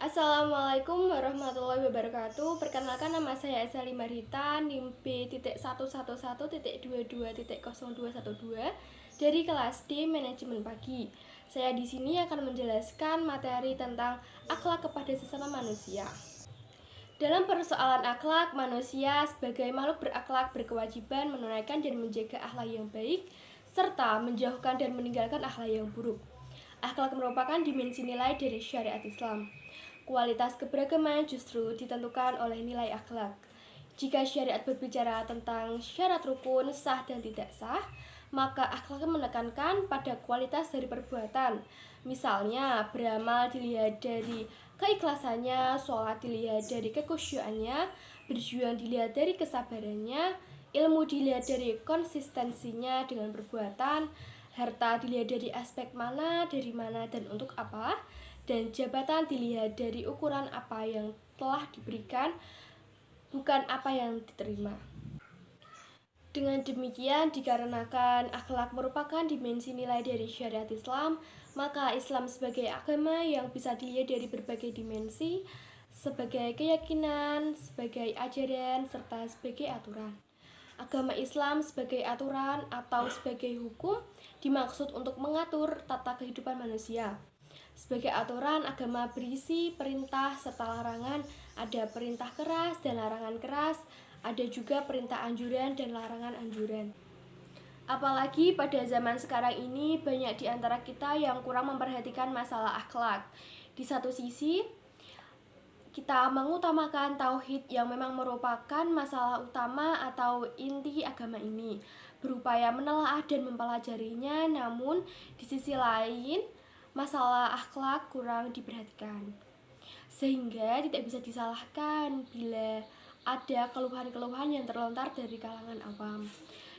Assalamualaikum warahmatullahi wabarakatuh. Perkenalkan, nama saya Esali Marhita, NIM B.111.22.02.0212 dari kelas D Manajemen Pagi. Saya di sini akan menjelaskan materi tentang akhlak kepada sesama manusia. Dalam persoalan akhlak, manusia sebagai makhluk berakhlak berkewajiban menunaikan dan menjaga akhlak yang baik serta menjauhkan dan meninggalkan akhlak yang buruk. Akhlak merupakan dimensi nilai dari syariat Islam. Kualitas keberagaman justru ditentukan oleh nilai akhlak. Jika syariat berbicara tentang syarat rukun, sah dan tidak sah, maka akhlak menekankan pada kualitas dari perbuatan. Misalnya, beramal dilihat dari keikhlasannya, sholat dilihat dari kekhusyuannya, berjuang dilihat dari kesabarannya, ilmu dilihat dari konsistensinya dengan perbuatan, harta dilihat dari aspek mana, dari mana, dan untuk apa, dan jabatan dilihat dari ukuran apa yang telah diberikan, bukan apa yang diterima. Dengan demikian, dikarenakan akhlak merupakan dimensi nilai dari syariat Islam, maka Islam sebagai agama yang bisa dilihat dari berbagai dimensi, sebagai keyakinan, sebagai ajaran, serta sebagai aturan. Agama Islam sebagai aturan atau sebagai hukum dimaksud untuk mengatur tata kehidupan manusia. Sebagai aturan, agama berisi perintah serta larangan. Ada perintah keras dan larangan keras, ada juga perintah anjuran dan larangan anjuran. Apalagi pada zaman sekarang ini, banyak di antara kita yang kurang memperhatikan masalah akhlak. Di satu sisi, kita mengutamakan tauhid yang memang merupakan masalah utama atau inti agama ini, berupaya menelaah dan mempelajarinya, namun di sisi lain masalah akhlak kurang diperhatikan, sehingga tidak bisa disalahkan bila ada keluhan-keluhan yang terlontar dari kalangan awam.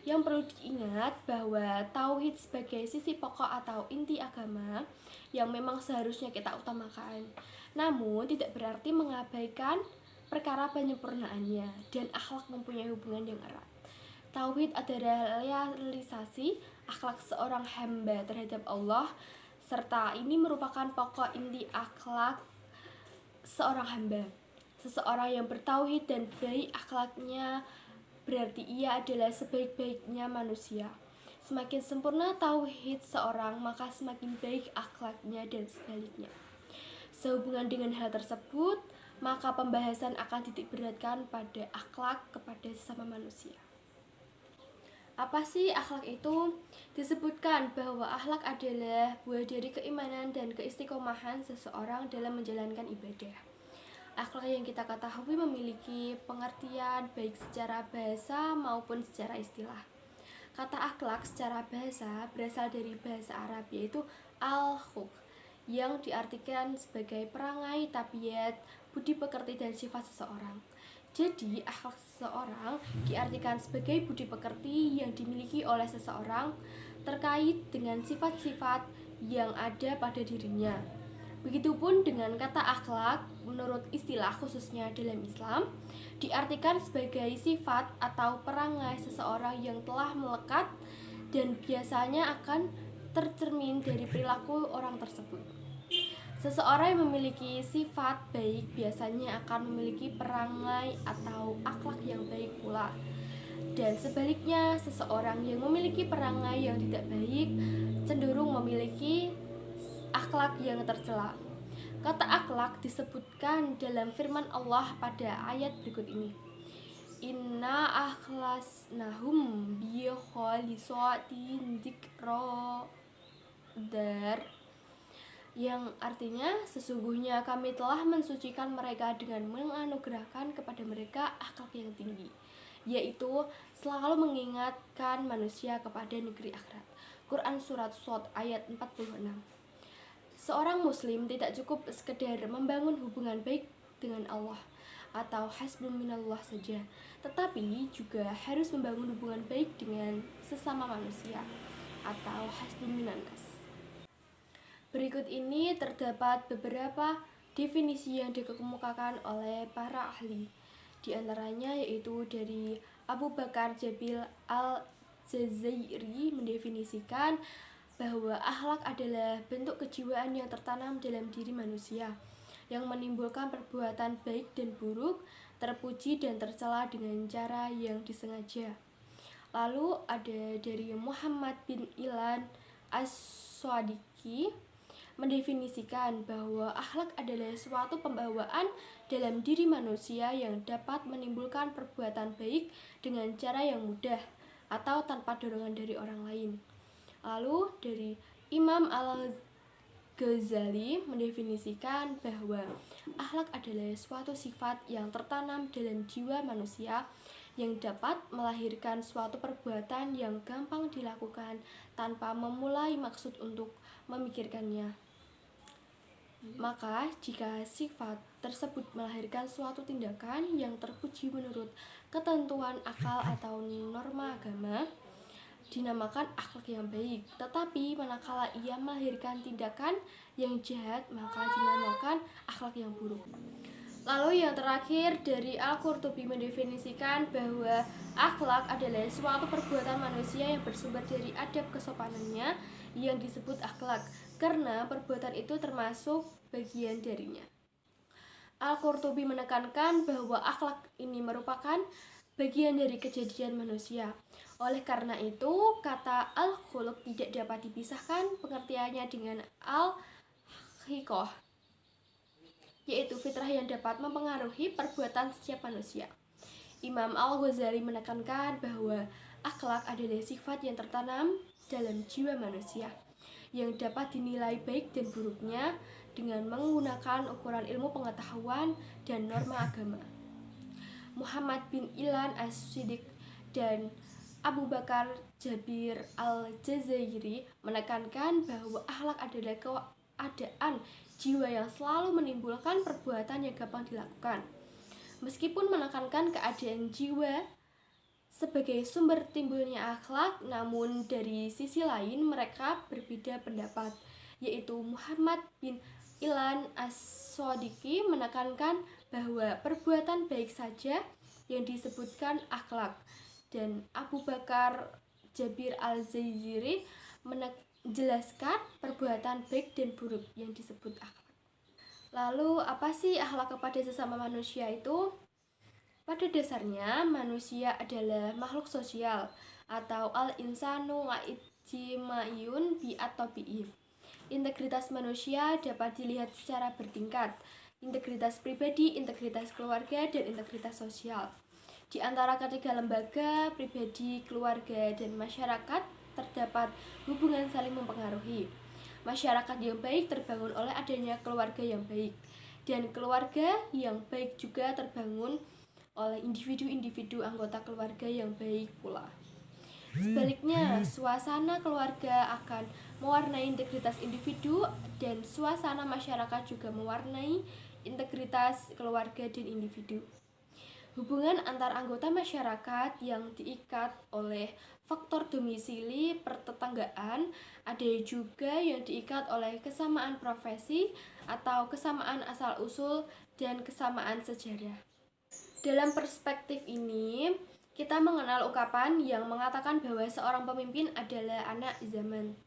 Yang perlu diingat bahwa tauhid sebagai sisi pokok atau inti agama yang memang seharusnya kita utamakan, namun tidak berarti mengabaikan perkara penyempurnaannya, dan akhlak mempunyai hubungan yang erat. Tauhid adalah realisasi akhlak seorang hamba terhadap Allah, serta ini merupakan pokok inti akhlak seorang hamba. Seseorang yang bertauhid dan baik akhlaknya berarti ia adalah sebaik-baiknya manusia. Semakin sempurna tauhid seorang, maka semakin baik akhlaknya dan sebaliknya. Sehubungan dengan hal tersebut, maka pembahasan akan titik beratkan pada akhlak kepada sesama manusia. Apa sih akhlak itu? Disebutkan bahwa akhlak adalah buah dari keimanan dan keistiqomahan seseorang dalam menjalankan ibadah. Akhlak yang kita ketahui memiliki pengertian baik secara bahasa maupun secara istilah. Kata akhlak secara bahasa berasal dari bahasa Arab, yaitu al-khuluq, yang diartikan sebagai perangai, tabiat, budi pekerti, dan sifat seseorang. Jadi, akhlak seseorang diartikan sebagai budi pekerti yang dimiliki oleh seseorang terkait dengan sifat-sifat yang ada pada dirinya. Begitupun dengan kata akhlak, menurut istilah khususnya dalam Islam, diartikan sebagai sifat atau perangai seseorang yang telah melekat dan biasanya akan tercermin dari perilaku orang tersebut. Seseorang yang memiliki sifat baik biasanya akan memiliki perangai atau akhlak yang baik pula. Dan sebaliknya, seseorang yang memiliki perangai yang tidak baik cenderung memiliki akhlak yang tercela. Kata akhlak disebutkan dalam firman Allah pada ayat berikut ini. Inna akhlasnahum bi khalisatin dzikra dar, yang artinya sesungguhnya kami telah mensucikan mereka dengan menganugerahkan kepada mereka akhlak yang tinggi, yaitu selalu mengingatkan manusia kepada negeri akhirat. Quran Surat Shad ayat 46. Seorang muslim tidak cukup sekedar membangun hubungan baik dengan Allah atau hasbun minallah saja, tetapi juga harus membangun hubungan baik dengan sesama manusia atau hasbun minannas. Berikut ini terdapat beberapa definisi yang dikemukakan oleh para ahli. Di antaranya yaitu dari Abu Bakar Jabil Al-Jazairi mendefinisikan bahwa akhlak adalah bentuk kejiwaan yang tertanam dalam diri manusia. yang menimbulkan perbuatan baik dan buruk, terpuji dan tercela dengan cara yang disengaja. Lalu ada dari Muhammad bin Ilan As-Swadiki mendefinisikan bahwa akhlak adalah suatu pembawaan dalam diri manusia yang dapat menimbulkan perbuatan baik dengan cara yang mudah atau tanpa dorongan dari orang lain. Lalu dari Imam Al-Ghazali mendefinisikan bahwa akhlak adalah suatu sifat yang tertanam dalam jiwa manusia yang dapat melahirkan suatu perbuatan yang gampang dilakukan tanpa memulai maksud untuk memikirkannya. Maka, jika sifat tersebut melahirkan suatu tindakan yang terpuji menurut ketentuan akal atau norma agama, dinamakan akhlak yang baik. Tetapi manakala ia melahirkan tindakan yang jahat, maka dinamakan akhlak yang buruk. Lalu yang terakhir dari Al-Qurtubi mendefinisikan bahwa akhlak adalah suatu perbuatan manusia yang bersumber dari adab kesopanannya yang disebut akhlak, karena perbuatan itu termasuk bagian darinya. Al-Qurtubi menekankan bahwa akhlak ini merupakan bagian dari kejadian manusia. Oleh karena itu, kata al-khuluq tidak dapat dipisahkan pengertiannya dengan al-hikoh, yaitu fitrah yang dapat mempengaruhi perbuatan setiap manusia. Imam Al-Ghazali menekankan bahwa akhlak adalah sifat yang tertanam dalam jiwa manusia, yang dapat dinilai baik dan buruknya dengan menggunakan ukuran ilmu pengetahuan dan norma agama. Muhammad bin Ilan As-Siddiq dan Abu Bakar Jabir Al-Jazairi menekankan bahwa akhlak adalah keadaan jiwa yang selalu menimbulkan perbuatan yang gampang dilakukan. Meskipun menekankan keadaan jiwa sebagai sumber timbulnya akhlak, namun dari sisi lain mereka berbeda pendapat, yaitu Muhammad bin Ilan As-Swadiki menekankan bahwa perbuatan baik saja yang disebutkan akhlak, dan Abu Bakar Jabir Al-Jazairi menjelaskan perbuatan baik dan buruk yang disebut akhlak. Lalu apa sih akhlak kepada sesama manusia itu? Pada dasarnya manusia adalah makhluk sosial atau al-insanu ijtimaiyun bi atau bi'if. Integritas manusia dapat dilihat secara bertingkat: integritas pribadi, integritas keluarga, dan integritas sosial. Di antara ketiga lembaga, pribadi, keluarga, dan masyarakat, terdapat hubungan saling mempengaruhi. Masyarakat yang baik terbangun oleh adanya keluarga yang baik, dan keluarga yang baik juga terbangun oleh individu-individu anggota keluarga yang baik pula. Sebaliknya, suasana keluarga akan mewarnai integritas individu, dan suasana masyarakat juga mewarnai integritas keluarga dan individu. Hubungan antar anggota masyarakat yang diikat oleh faktor domisili pertetanggaan, ada juga yang diikat oleh kesamaan profesi atau kesamaan asal-usul dan kesamaan sejarah. Dalam perspektif ini, kita mengenal ungkapan yang mengatakan bahwa seorang pemimpin adalah anak zaman.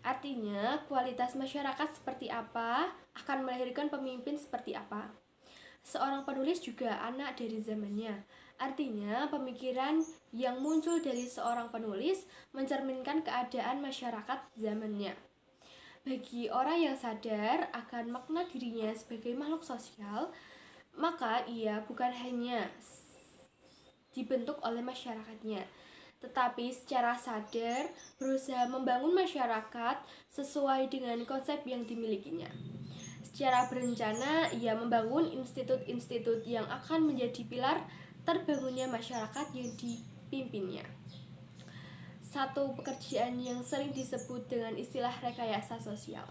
Artinya, kualitas masyarakat seperti apa akan melahirkan pemimpin seperti apa. Seorang penulis juga anak dari zamannya. Artinya, pemikiran yang muncul dari seorang penulis mencerminkan keadaan masyarakat zamannya. Bagi orang yang sadar akan makna dirinya sebagai makhluk sosial, maka ia bukan hanya dibentuk oleh masyarakatnya, tetapi secara sadar berusaha membangun masyarakat sesuai dengan konsep yang dimilikinya. Secara berencana, ia membangun institut-institut yang akan menjadi pilar terbangunnya masyarakat yang dipimpinnya. Satu pekerjaan yang sering disebut dengan istilah rekayasa sosial.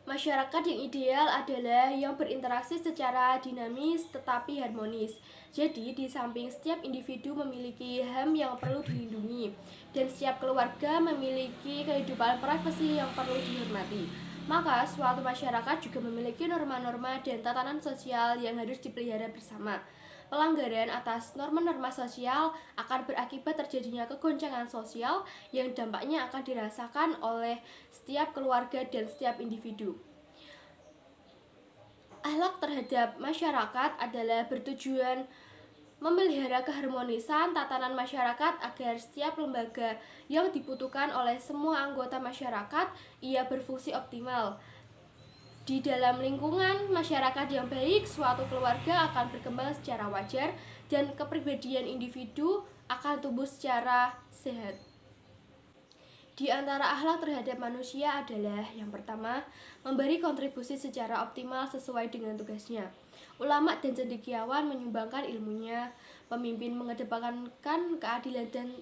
Masyarakat yang ideal adalah yang berinteraksi secara dinamis tetapi harmonis. Jadi, di samping setiap individu memiliki HAM yang perlu dilindungi, dan setiap keluarga memiliki kehidupan privasi yang perlu dihormati, maka suatu masyarakat juga memiliki norma-norma dan tatanan sosial yang harus dipelihara bersama. Pelanggaran atas norma-norma sosial akan berakibat terjadinya kegoncangan sosial yang dampaknya akan dirasakan oleh setiap keluarga dan setiap individu. akhlak terhadap masyarakat adalah bertujuan memelihara keharmonisan tatanan masyarakat agar setiap lembaga yang dibutuhkan oleh semua anggota masyarakat ia berfungsi optimal. Di dalam lingkungan masyarakat yang baik, suatu keluarga akan berkembang secara wajar dan kepribadian individu akan tumbuh secara sehat. Di antara akhlak terhadap manusia adalah yang pertama, memberi kontribusi secara optimal sesuai dengan tugasnya. Ulama dan cendekiawan menyumbangkan ilmunya, pemimpin mengedepankan keadilan dan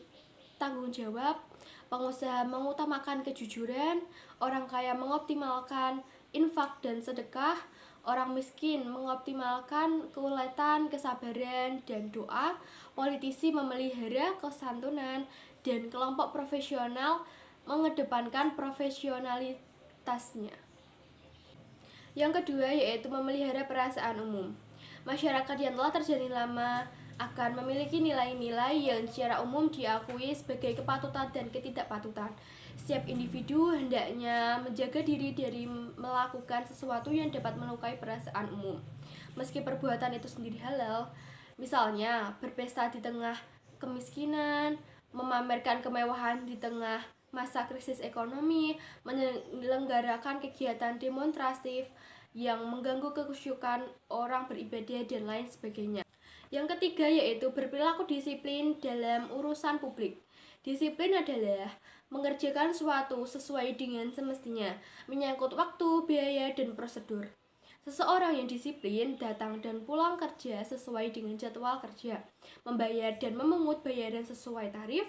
tanggung jawab, pengusaha mengutamakan kejujuran, orang kaya mengoptimalkan infak dan sedekah, orang miskin mengoptimalkan keuletan, kesabaran, dan doa, politisi memelihara kesantunan, dan kelompok profesional mengedepankan profesionalitasnya. Yang kedua yaitu memelihara perasaan umum. Masyarakat yang telah terjalin lama akan memiliki nilai-nilai yang secara umum diakui sebagai kepatutan dan ketidakpatutan. Setiap individu hendaknya menjaga diri dari melakukan sesuatu yang dapat melukai perasaan umum. Meski perbuatan itu sendiri halal, misalnya berpesta di tengah kemiskinan, memamerkan kemewahan di tengah masa krisis ekonomi, menyelenggarakan kegiatan demonstratif yang mengganggu kekhusyukan orang beribadah dan lain sebagainya. Yang ketiga yaitu berperilaku disiplin dalam urusan publik. Disiplin adalah mengerjakan suatu sesuai dengan semestinya, menyangkut waktu, biaya, dan prosedur. Seseorang yang disiplin datang dan pulang kerja sesuai dengan jadwal kerja, membayar dan memungut bayaran sesuai tarif,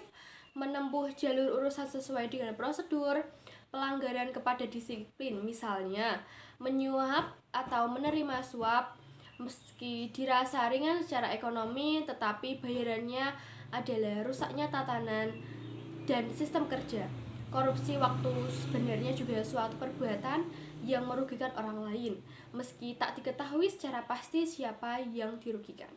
menempuh jalur urusan sesuai dengan prosedur. Pelanggaran kepada disiplin misalnya menyuap atau menerima suap meski dirasa ringan secara ekonomi tetapi bayarannya adalah rusaknya tatanan dan sistem kerja. Korupsi waktu sebenarnya juga suatu perbuatan yang merugikan orang lain meski tak diketahui secara pasti siapa yang dirugikan.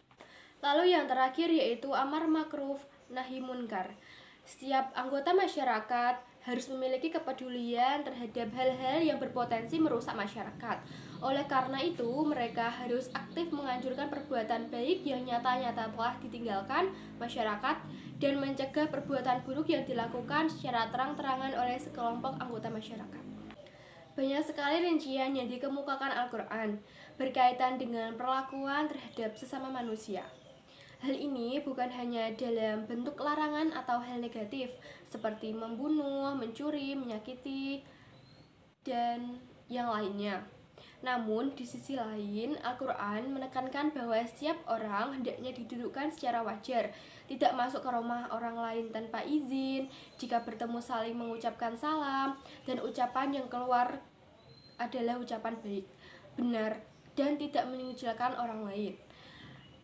Lalu yang terakhir yaitu amar ma'ruf nahi munkar. Setiap anggota masyarakat harus memiliki kepedulian terhadap hal-hal yang berpotensi merusak masyarakat. Oleh karena itu, mereka harus aktif menganjurkan perbuatan baik yang nyata-nyata telah ditinggalkan masyarakat dan mencegah perbuatan buruk yang dilakukan secara terang-terangan oleh sekelompok anggota masyarakat. Banyak sekali rincian yang dikemukakan Al-Quran berkaitan dengan perlakuan terhadap sesama manusia. Hal ini bukan hanya dalam bentuk larangan atau hal negatif seperti membunuh, mencuri, menyakiti, dan yang lainnya. Namun di sisi lain, Al-Quran menekankan bahwa setiap orang hendaknya didudukkan secara wajar, tidak masuk ke rumah orang lain tanpa izin, jika bertemu saling mengucapkan salam, dan ucapan yang keluar adalah ucapan baik, benar, dan tidak meninggalkan orang lain.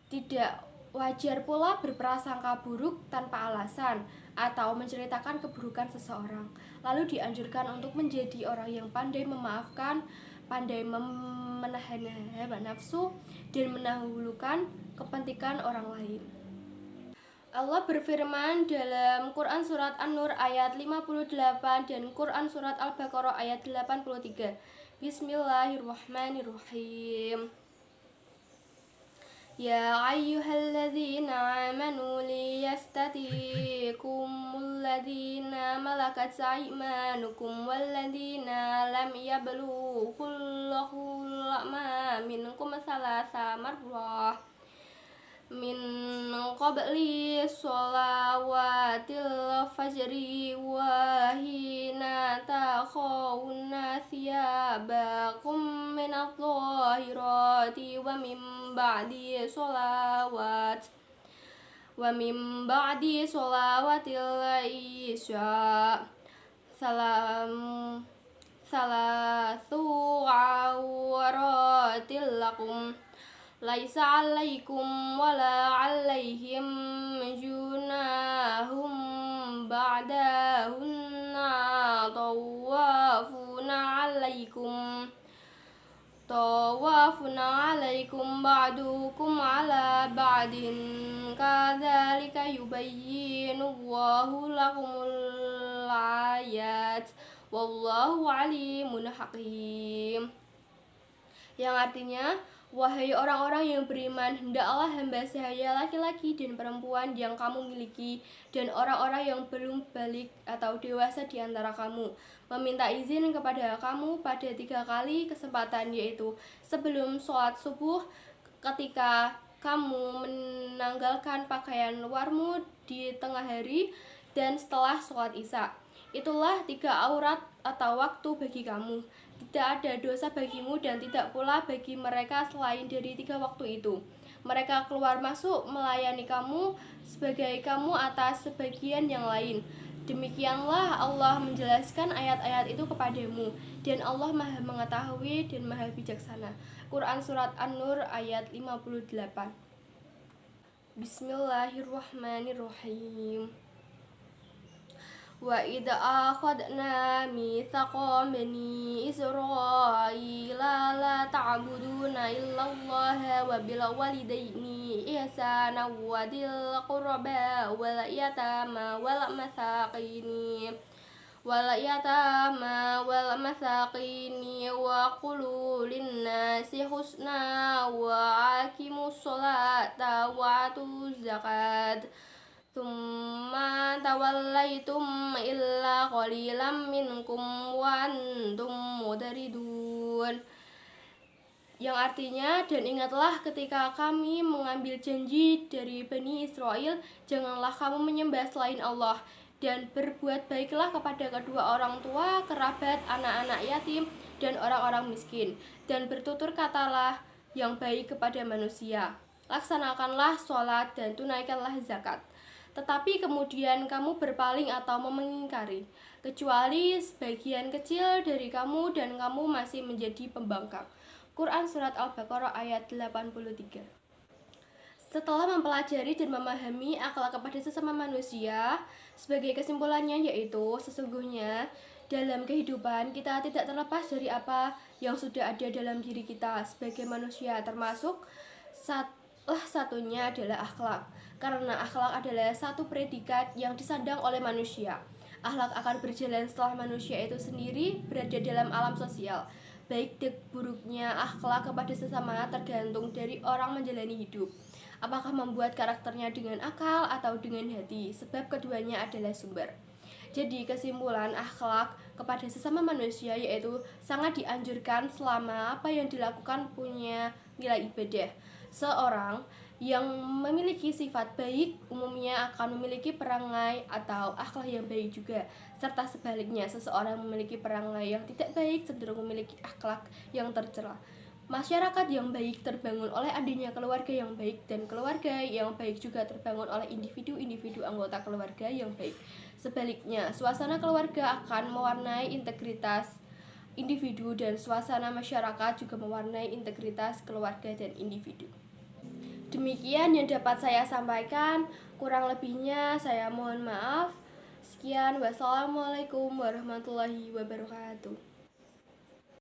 Tidak wajar pula berprasangka buruk tanpa alasan atau menceritakan keburukan seseorang. Lalu dianjurkan untuk menjadi orang yang pandai memaafkan, pandai menahan hawa nafsu, dan mendahulukan kepentingan orang lain. Allah berfirman dalam Quran Surat An-Nur ayat 58 dan Quran Surat Al-Baqarah ayat 83. Bismillahirrahmanirrahim. Ya ayyuhalladzina amanu liyastatikumul ladzina malakat aymanukum walladzina lam yablughul hulama minkum salasa marrah min qabli sholawatil fajri wa hina takhawna thiyabakum minadh dhahirati wa min ba'di sholawatil isya salasu awratil lakum laisa alaikum wala alaihim junahum ba'dahunna tawafuna alaikum ba'dukum ala ba'din kadzalika yubayyinu Allahu lakumul ayat wallahu alimun hakim. yang artinya, wahai orang-orang yang beriman, hendaklah hamba sahaya laki-laki dan perempuan yang kamu miliki dan orang-orang yang belum balik atau dewasa di antara kamu meminta izin kepada kamu pada 3 kali kesempatan, yaitu sebelum sholat subuh, ketika kamu menanggalkan pakaian luarmu di tengah hari, dan setelah sholat isya. Itulah 3 aurat atau waktu bagi kamu. Tidak ada dosa bagimu dan tidak pula bagi mereka selain dari 3 waktu itu. Mereka keluar masuk melayani kamu sebagai kamu atas sebagian yang lain. Demikianlah Allah menjelaskan ayat-ayat itu kepadamu, dan Allah Maha Mengetahui dan Maha Bijaksana. Quran Surat An-Nur ayat 58. Bismillahirrahmanirrahim. Wa idza akhadna mitsaqa bani Israila la ta'buduna illallaha wa bil walidaini ihsana wa dzil qurba wal yatama wal masakini wa qulu linnasi husna wa aqimus sholata wa atuz zakat Tsumma tawallaitum illa qalilam minkum wa antum mudridun. Yang artinya, dan ingatlah ketika kami mengambil janji dari Bani Israel, janganlah kamu menyembah selain Allah, dan berbuat baiklah kepada kedua orang tua, kerabat, anak-anak yatim, dan orang-orang miskin, dan bertutur katalah yang baik kepada manusia. Laksanakanlah sholat dan tunaikanlah zakat. Tetapi kemudian kamu berpaling atau mengingkari, kecuali sebagian kecil dari kamu dan kamu masih menjadi pembangkang. Quran Surat Al-Baqarah ayat 83. Setelah mempelajari dan memahami akhlak kepada sesama manusia, sebagai kesimpulannya yaitu sesungguhnya dalam kehidupan kita tidak terlepas dari apa yang sudah ada dalam diri kita sebagai manusia, termasuk salah satunya adalah akhlak. Karena akhlak adalah satu predikat yang disandang oleh manusia. Akhlak akan berjalan setelah manusia itu sendiri berada dalam alam sosial. Baik dan buruknya akhlak kepada sesama tergantung dari orang menjalani hidup. Apakah membuat karakternya dengan akal atau dengan hati, sebab keduanya adalah sumber. Jadi kesimpulan, akhlak kepada sesama manusia yaitu sangat dianjurkan selama apa yang dilakukan punya nilai ibadah. Seorang yang memiliki sifat baik umumnya akan memiliki perangai atau akhlak yang baik juga, serta sebaliknya seseorang yang memiliki perangai yang tidak baik cenderung memiliki akhlak yang tercela. Masyarakat yang baik terbangun oleh adanya keluarga yang baik, dan keluarga yang baik juga terbangun oleh individu-individu anggota keluarga yang baik. Sebaliknya, suasana keluarga akan mewarnai integritas individu, dan suasana masyarakat juga mewarnai integritas keluarga dan individu. Demikian yang dapat saya sampaikan, kurang lebihnya saya mohon maaf. Sekian, wassalamualaikum warahmatullahi wabarakatuh.